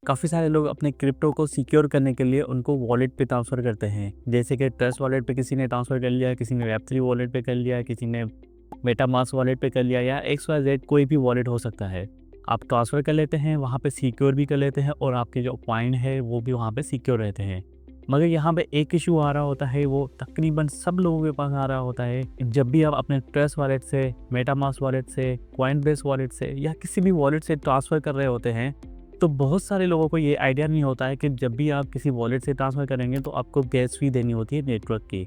काफ़ी सारे लोग अपने क्रिप्टो को सिक्योर करने के लिए उनको वॉलेट पे ट्रांसफ़र करते हैं। जैसे कि ट्रस्ट वॉलेट पे किसी ने ट्रांसफ़र कर लिया, किसी ने वेब3 वॉलेट पे कर लिया, किसी ने मेटामास्क वॉलेट पे कर लिया या XYZ कोई भी वॉलेट हो सकता है। आप ट्रांसफ़र कर लेते हैं, वहाँ पे सिक्योर भी कर लेते हैं और आपके जो कॉइन है वो भी वहाँ पे सिक्योर रहते हैं। मगर यहाँ पे एक इशू आ रहा होता है, वो तकरीबन सब लोगों के पास आ रहा होता है। जब भी आप अपने ट्रस्ट वॉलेट से, मेटामास्क वॉलेट से, कॉइनबेस वॉलेट से या किसी भी वॉलेट से ट्रांसफ़र कर रहे होते हैं, तो बहुत सारे लोगों को ये आइडिया नहीं होता है कि जब भी आप किसी वॉलेट से ट्रांसफ़र करेंगे तो आपको गैस फ़ी देनी होती है नेटवर्क की।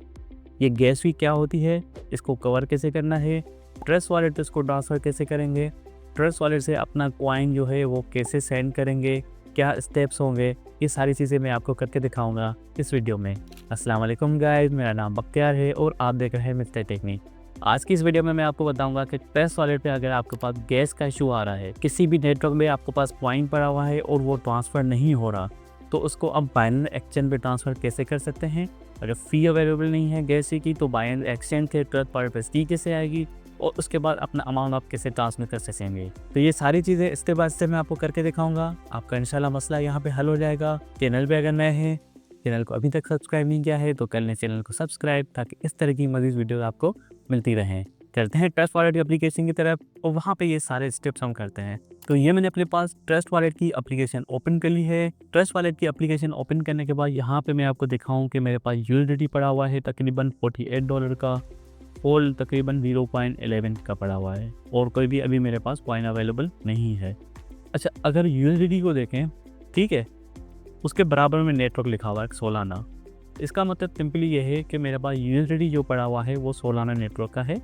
ये गैस फ़ी क्या होती है, इसको कवर कैसे करना है, ट्रस्ट वॉलेट पे इसको ट्रांसफ़र कैसे करेंगे, ट्रस्ट वॉलेट से अपना कॉइन जो है वो कैसे सेंड करेंगे, क्या स्टेप्स होंगे, ये सारी चीज़ें मैं आपको करके दिखाऊंगा इस वीडियो में। अस्सलाम वालेकुम गाइस, मेरा नाम बख्तियार है और आप देख रहे हैं मिस्टर टेक्निक। आज की इस वीडियो में मैं आपको बताऊंगा कि ट्रस्ट वॉलेट पे अगर आपके पास गैस का इशू आ रहा है, किसी भी नेटवर्क में आपके पास कॉइन पड़ा हुआ है और वो ट्रांसफ़र नहीं हो रहा, तो उसको आप बाइनेंस एक्सचेंज पे ट्रांसफ़र कैसे कर सकते हैं। अगर फ़ी अवेलेबल नहीं है गैस की, तो बाइनेंस एक्सचेंज के ट्रस्ट वॉलेट पे फ़ी कैसे आएगी और उसके बाद अपना अमाउंट आप कैसे ट्रांसफर कर सकेंगे। तो ये सारी चीज़ें स्टेप बाय स्टेप मैं आपको करके दिखाऊंगा। आपका इंशाल्लाह मसला यहाँ पे हल हो जाएगा। चैनल पे अगर नए हैं, चैनल को अभी तक सब्सक्राइब नहीं किया है तो कर लें चैनल को सब्सक्राइब, ताकि इस तरह की मज़ीद वीडियो आपको मिलती रहें। करते हैं ट्रस्ट वॉलेट की एप्लीकेशन की तरफ और वहाँ पे ये सारे स्टेप्स हम करते हैं। तो ये मैंने अपने पास ट्रस्ट वॉलेट की एप्लीकेशन ओपन कर ली है। ट्रस्ट वॉलेट की एप्लीकेशन ओपन करने के बाद यहाँ पे मैं आपको दिखाऊं कि मेरे पास यूएसडीटी पड़ा हुआ है तकरीबन $48 का, होल तकरीबन 0.11 का पड़ा हुआ है और कोई भी अभी मेरे पास कॉइन अवेलेबल नहीं है। अच्छा, अगर यूएसडीटी को देखें, ठीक है, उसके बराबर में नेटवर्क लिखा हुआ है सोलाना। इसका मतलब सिंपली ये है कि मेरे पास यूएसडीटी जो पड़ा हुआ है वो सोलाना नेटवर्क का है,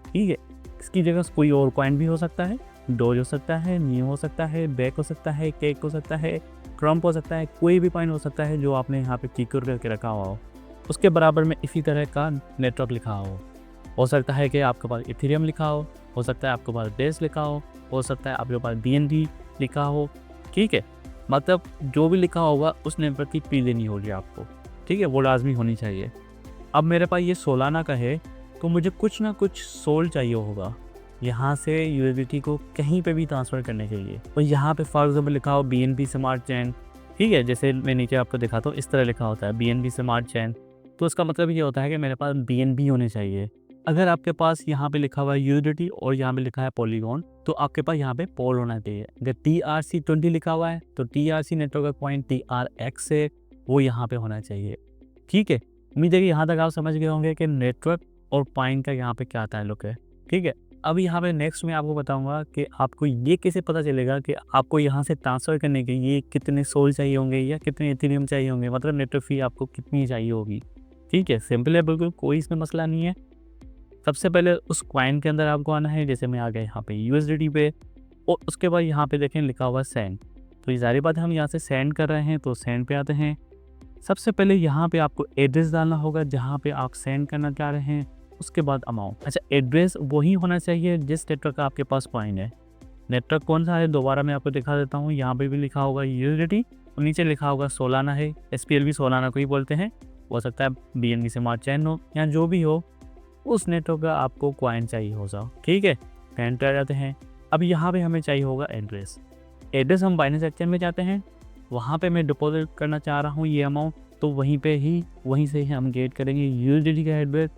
ठीक है। इसकी जगह कोई और कॉइन भी हो सकता है, डोज हो सकता है, न्यू हो सकता है, बैक हो सकता है, केक हो सकता है, ट्रम्प हो सकता है, कोई भी कॉइन हो सकता है जो आपने यहाँ पे सिक्योर करके रखा हुआ हो। उसके बराबर में इसी तरह का नेटवर्क लिखा हो सकता है कि आपके पास इथेरियम लिखा हो सकता है आपके पास बेस लिखा हो सकता है आपके पास BNB लिखा हो, ठीक है। मतलब जो भी लिखा होगा उस नेटवर्क की पी देनी होगी आपको, ठीक है, वो लाजमी होनी चाहिए। अब मेरे पास ये सोलाना का है तो मुझे कुछ ना कुछ सोल चाहिए होगा यहाँ से यूएसडीटी को कहीं पे भी ट्रांसफ़र करने के लिए। और यहाँ पे फॉर एग्जाम्पल लिखा हो BNB स्मार्ट चैन, ठीक है, जैसे मैं नीचे आपको दिखाता हूँ, इस तरह लिखा होता है BNB स्मार्ट चैन। तो इसका मतलब ये होता है कि मेरे पास BNB होने चाहिए। अगर आपके पास यहाँ पे लिखा हुआ है यूएसडीटी और यहाँ पे लिखा है पॉलीगॉन, तो आपके पास यहाँ पे पोल होना चाहिए। अगर TRC20 लिखा हुआ है तो TRC नेटवर्क का पॉइंट TRX है, वो यहाँ पे होना चाहिए, ठीक है। उम्मीद है कि यहाँ तक आप समझ गए होंगे कि नेटवर्क और पॉइंट का यहाँ पे क्या ताल्लुक है, ठीक है। अब यहाँ पे नेक्स्ट मैं आपको बताऊंगा कि आपको ये कैसे पता चलेगा कि आपको यहाँ से ट्रांसफ़र करने के लिए कितने सोल चाहिए होंगे या कितने इथेरियम चाहिए होंगे, मतलब नेटवर्क फ़ी आपको कितनी चाहिए होगी, ठीक है। सिंपल है बिल्कुल, कोई इसमें मसला नहीं है। सबसे पहले उस कॉइन के अंदर आपको आना है, जैसे मैं आ गया यहाँ पे यूएसडीटी पे, और उसके बाद यहाँ पे देखें लिखा हुआ सेंड। तो ये सारी बात हम यहाँ से सेंड कर रहे हैं, तो सेंड पे आते हैं। सबसे पहले यहाँ पे आपको एड्रेस डालना होगा जहाँ पे आप सेंड करना चाह रहे हैं, उसके बाद अमाउंट। अच्छा, एड्रेस वही होना चाहिए जिस नेटवर्क का आपके पास कॉइन है। नेटवर्क कौन सा है दोबारा मैं आपको दिखा देता हूँ। यहाँ पे भी लिखा होगा यूएसडीटी और नीचे लिखा होगा सोलाना है, SPL भी सोलाना को ही बोलते हैं। हो सकता है BNB स्मार्ट चैन हो या जो भी हो, उस नेटवर्क का आपको कॉइन चाहिए होगा, ठीक है। पेंट आ जाते हैं। अब यहाँ पे हमें चाहिए होगा एड्रेस। एड्रेस हम बाइनेंस एक्सचेंज में जाते हैं, वहाँ पे मैं डिपॉजिट करना चाह रहा हूँ ये अमाउंट, तो वहीं से ही हम गेट करेंगे। यूएसडीटी का एड्रेस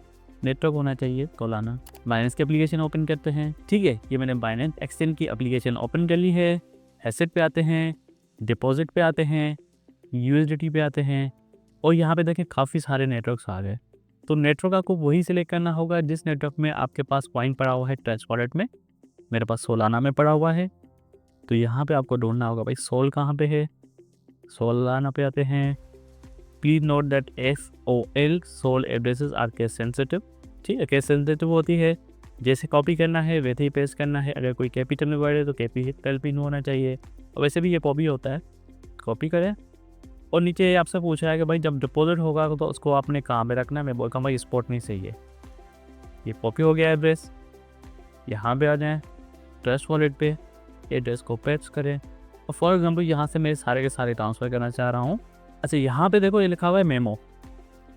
नेटवर्क होना चाहिए सोलाना। बाइनेंस की एप्लीकेशन ओपन करते हैं, ठीक है। ये मैंने बाइनेंस एक्सचेंज की एप्लीकेशन ओपन कर ली है। एसेट पे आते हैं, डिपॉजिट पे आते हैं, यूएसडीटी पे आते हैं और यहाँ पे देखें काफ़ी सारे नेटवर्क्स आ गए। तो नेटवर्क आपको वही सिलेक्ट करना होगा जिस नेटवर्क में आपके पास कॉइन पड़ा हुआ है ट्रस्ट वॉलेट में। मेरे पास सोलाना में पड़ा हुआ है, तो यहाँ पे आपको ढूंढना होगा भाई सोल कहाँ पे है। सोलाना पे आते हैं। Please note that SOL SOL addresses are case sensitive, ठीक है। केस सेंसिटिव होती है, जैसे कॉपी करना है वैसे ही पेस्ट करना है। अगर कोई कैपिटल में वर्ड है तो कैपिटल पिन होना चाहिए, और वैसे भी ये कॉपी होता है, कॉपी करें। और नीचे आपसे पूछा है कि भाई जब डिपॉजिट होगा तो उसको आपने कहाँ पे रखना है। मैं बोलता हूँ भाई स्पॉट नहीं सही है। ये कॉपी हो गया एड्रेस। यहाँ पे आ जाएं ट्रस्ट वॉलेट पे, एड्रेस को पेस्ट करें और फॉर एग्जांपल यहाँ से मैं सारे के सारे ट्रांसफ़र करना चाह रहा हूँ। अच्छा, यहाँ पे देखो ये लिखा हुआ है मेमो।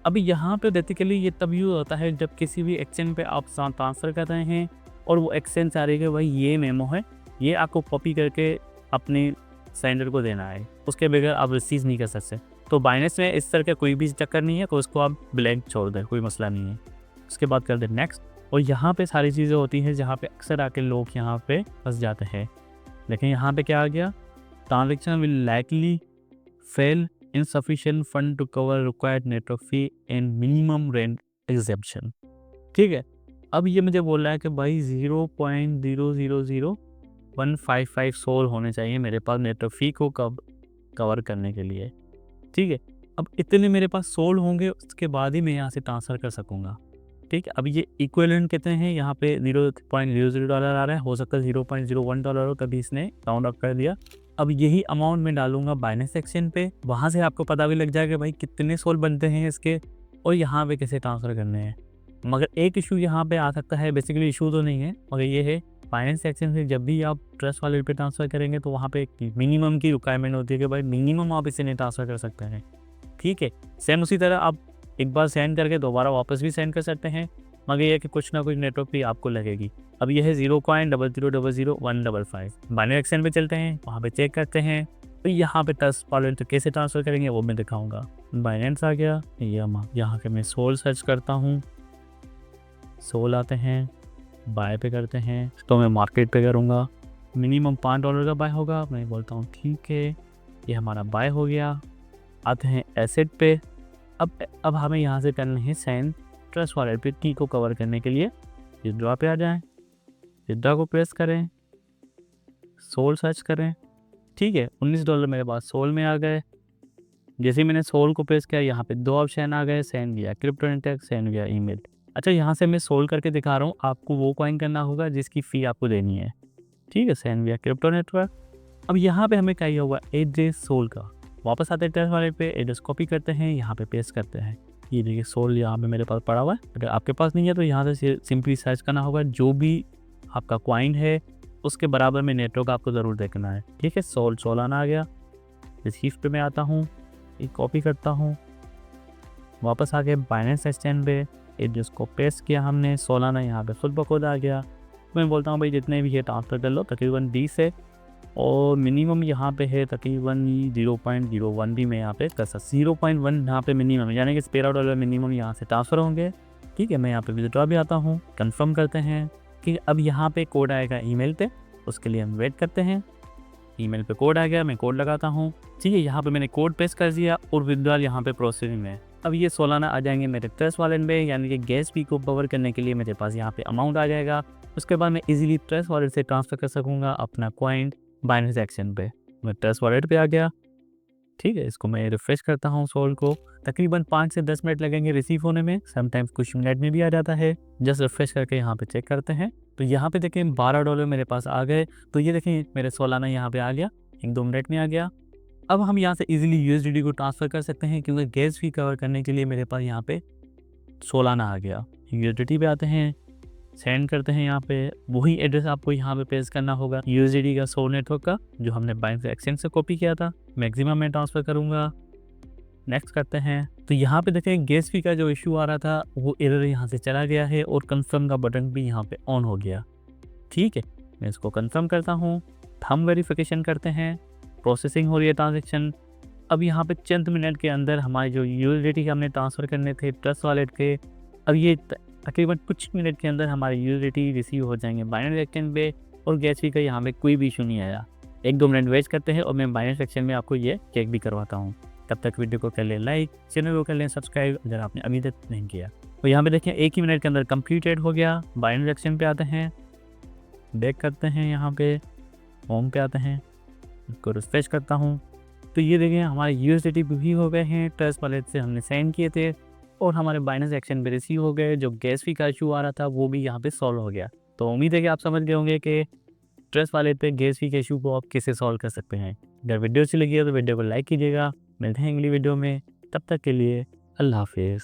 अभी यहाँ पे बेसिकली ये तब यूज़ होता है जब किसी भी एक्सचेंज पे आप ट्रांसफ़र कर रहे हैं और वो एक्सचेंज आ रही है भाई ये मेमो है, ये आपको कॉपी करके अपने सेंडर को देना है। उसके बगैर आप रिसीव नहीं कर सकते। तो बाइनेंस में इस तरह का कोई भी चक्कर नहीं है, तो उसको आप ब्लैंक छोड़ दें, कोई मसला नहीं है। उसके बाद कर दें नेक्स्ट, और यहाँ पे सारी चीज़ें होती हैं जहाँ पे अक्सर आके लोग यहाँ पे फंस जाते हैं। लेकिन यहाँ पे क्या आ गया, transaction will likely fail, insufficient fund to cover required network fee and minimum rent exemption. ठीक है, अब ये मुझे बोल रहा है कि भाई 0.000155 सोल होने चाहिए मेरे पास नेटवर्क फ़ी को कवर करने के लिए। ठीक है, अब इतने मेरे पास सोल होंगे, उसके बाद ही मैं यहाँ से ट्रांसफ़र कर सकूँगा। ठीक है, अब ये इक्विवेलेंट कितने हैं, यहाँ पे $0.00 आ रहा है, हो सकता है $0.01 हो, तभी इसने राउंड अप कर दिया। अब यही अमाउंट मैं डालूंगा बाइनेंस एक्सचेंज पे, वहाँ से आपको पता भी लग जाएगा भाई कितने सोल बनते हैं इसके और यहाँ पे कैसे ट्रांसफ़र करने हैं। मगर एक इशू यहाँ पे आ सकता है, बेसिकली इशू तो नहीं है, मगर ये है बाइनेंस एक्सचेंज से जब भी आप ट्रस्ट वॉलेट पे ट्रांसफ़र करेंगे तो वहाँ पे एक मिनिमम की रिक्वायरमेंट होती है कि भाई मिनिमम आप इसे नहीं ट्रांसफ़र कर सकते हैं। ठीक है, सेम उसी तरह आप एक बार सेंड करके दोबारा वापस भी सेंड कर सकते हैं, मगर ये कि कुछ ना कुछ नेटवर्क फी आपको लगेगी। अब ये है 0.000155। बाइनेंस एक्सचेंज पे चलते हैं, वहाँ पे चेक करते हैं, तो यहाँ पे ट्रस्ट वॉलेट कैसे ट्रांसफ़र करेंगे वो मैं दिखाऊंगा। बाइनेंस आ गया, यहाँ के मैं सोल सर्च करता हूँ, सोल आते हैं, बाय पे करते हैं, तो मैं मार्केट पे करूँगा, मिनिमम $5 का बाय होगा, मैं बोलता हूँ ठीक है, ये हमारा बाय हो गया। आते हैं एसेट पे, अब हमें यहाँ से करना है सेंड ट्रस्ट वॉलेट पे टी को कवर करने के लिए। विड्रॉ पे आ जाएं, विड्रॉ को प्रेस करें, सोल सर्च करें। ठीक है, $19 मेरे पास सोल में आ गए। जैसे ही मैंने सोल को प्रेस किया, यहाँ पे 2 ऑप्शन आ गए, सेंड गया क्रिप्टो नेटवर्क, सेंड गया ईमेल। अच्छा, यहाँ से मैं सोल करके दिखा रहा हूँ, आपको वो कॉइन करना होगा जिसकी फ़ी आपको देनी है। ठीक है, सेंड गया क्रिप्टो नेटवर्क। अब यहाँ पे हमें क्या हुआ, एड्रेस सोल का। वापस आते हैं ट्रस्ट वॉलेट पे, एड्रेस कॉपी करते हैं, यहाँ पे पेस्ट करते हैं। ये देखिए सोल यहाँ पे मेरे पास पड़ा हुआ है। अगर आपके पास नहीं है तो यहाँ से सिंपली सर्च करना होगा, जो भी आपका कॉइन है उसके बराबर में नेटवर्क आपको ज़रूर देखना है। ठीक है, सोल आना आ गया। रिसीव पे मैं आता हूँ, ये कॉपी करता हूँ, वापस आ गए बाइनेंस एक्सचेंज पे, एड्रेस को पेस्ट किया हमने, सोलाना यहाँ पे खुद ब खुद आ गया। मैं बोलता हूँ भाई जितने भी ये ट्रांसफ़र कर लो, तकरीबन 20 है, और मिनिमम यहाँ पे है तकरीबन 0.01 भी मैं यहाँ पे कर सकता, 0.1 यहाँ पे मिनिमम, यानी कि $13 मिनिमम यहाँ से ट्रांसफ़र होंगे। ठीक है, मैं यहाँ पे विड्रॉ भी आता हूँ, कंफर्म करते हैं कि अब यहाँ पे कोड आएगा ईमेल पे, उसके लिए हम वेट करते हैं। ईमेल पे कोड आ गया, मैं कोड लगाता हूँ। ठीक है, यहाँ पे मैंने कोड पेस्ट कर दिया और विड्रॉल यहाँ पे प्रोसेसिंग में। अब ये सोलाना आ जाएंगे मेरे ट्रस्ट वॉलेट में, यानी कि गैस फी को कवर करने के लिए मेरे पास यहाँ पे अमाउंट आ जाएगा। उसके बाद मैं इजीली ट्रस्ट वॉलेट से ट्रांसफ़र कर सकूँगा अपना कॉइन बाइनेंस एक्सचेंज पे। मैं ट्रस्ट वॉलेट पे आ गया। ठीक है, इसको मैं रिफ़्रेश करता हूँ सोल को, तकरीबन 5 से 10 मिनट लगेंगे रिसीव होने में, समटाइम्स कुछ मिनट में भी आ जाता है। जस्ट रिफ़्रेश करके यहाँ पे चेक करते हैं, तो यहाँ पे देखें $12 मेरे पास आ गए। तो ये देखें मेरे सोलाना यहाँ पे आ गया, 1-2 मिनट में आ गया। अब हम यहाँ से इजीली USDT को ट्रांसफ़र कर सकते हैं, क्योंकि गैस फी कवर करने के लिए मेरे पास यहाँ पे सोलाना आ गया। USDT पे आते हैं, सेंड करते हैं, यहाँ पे वही एड्रेस आपको यहाँ पे पेस्ट करना होगा USDT का, सोल नेटवर्क का, जो हमने बाइनेंस एक्सचेंज से कॉपी किया था। मैक्सिमम में ट्रांसफ़र करूँगा, नेक्स्ट करते हैं। तो यहाँ पे देखें गैस फी का जो इशू आ रहा था वो एरर यहाँ से चला गया है, और कंफर्म का बटन भी यहाँ पे ऑन हो गया। ठीक है, मैं इसको कंफर्म करता हूँ, थंब वेरिफिकेशन करते हैं, प्रोसेसिंग हो रही है ट्रांजेक्शन। अब यहाँ पे चंद मिनट के अंदर हमारे जो USDT हमने ट्रांसफ़र करने थे ट्रस्ट वॉलेट के, अब ये तकरीबन कुछ मिनट के अंदर हमारे USDT रिसीव हो जाएंगे बाइनेंस एक्सचेंज पे, और गैस फी का यहाँ पे कोई भी इशू नहीं आया। 1-2 मिनट वेट करते हैं और मैं बाइनेंस एक्सचेंज में आपको ये चेक भी करवाता हूँ। तब तक वीडियो को कर लें लाइक, चैनल को कर लें सब्सक्राइब अगर आपने अभी तक नहीं किया। तो यहाँ पे देखें 1 ही मिनट के अंदर कंप्लीटेड हो गया। बाइनेंस एक्सचेंज पे आते हैं, बैक करते हैं, यहाँ पे होम पे आते हैं, इसको रिफ्रेश करता हूँ, तो ये देखें हमारे USDT भी हो गए हैं, ट्रस्ट वॉलेट से हमने सेंड किए थे, और हमारे बाइनेंस एक्सचेंज पे रिसीव हो गए। जो गैस फी का इशू आ रहा था वो भी यहाँ पे सॉल्व हो गया। तो उम्मीद है कि आप समझ गए होंगे कि ट्रस्ट वॉलेट पे गैस फी के इशू को आप कैसे सॉल्व कर सकते हैं। अगर वीडियो अच्छी लगी है तो वीडियो को लाइक कीजिएगा। मिलते हैं अगली वीडियो में, तब तक के लिए अल्लाह हाफिज़।